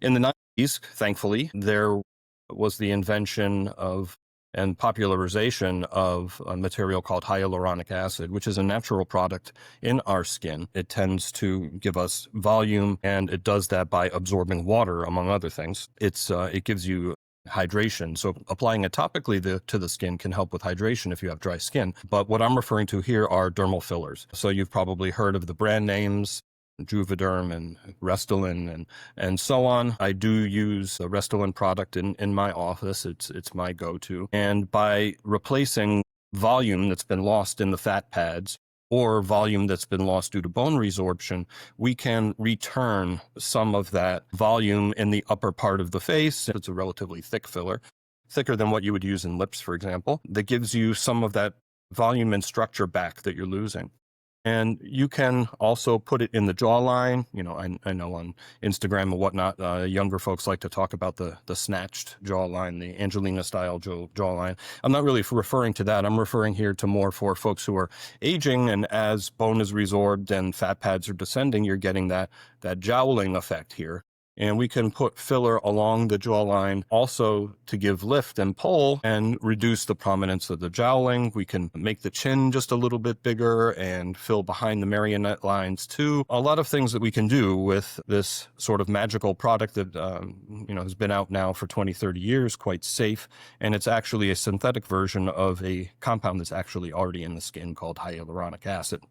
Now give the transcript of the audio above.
In the 90s, thankfully, there was the invention of and popularization of a material called hyaluronic acid, which is a natural product in our skin. It tends to give us volume, and it does that by absorbing water, among other things. It gives you hydration. So applying it topically to the skin can help with hydration if you have dry skin. But what I'm referring to here are dermal fillers. So you've probably heard of the brand names, Juvederm and Restylane and so on. I do use a Restylane product in my office. It's my go-to. And by replacing volume that's been lost in the fat pads or volume that's been lost due to bone resorption, we can return some of that volume in the upper part of the face. It's a relatively thick filler, thicker than what you would use in lips, for example, that gives you some of that volume and structure back that you're losing. And you can also put it in the jawline. You know, I know on Instagram and whatnot, younger folks like to talk about the snatched jawline, the Angelina-style jawline. I'm not really referring to that. I'm referring here to more for folks who are aging, and as bone is resorbed and fat pads are descending, you're getting that jowling effect here. And we can put filler along the jawline also to give lift and pull and reduce the prominence of the jowling. We can make the chin just a little bit bigger and fill behind the marionette lines too. A lot of things that we can do with this sort of magical product that has been out now for 20, 30 years, quite safe. And it's actually a synthetic version of a compound that's actually already in the skin called hyaluronic acid.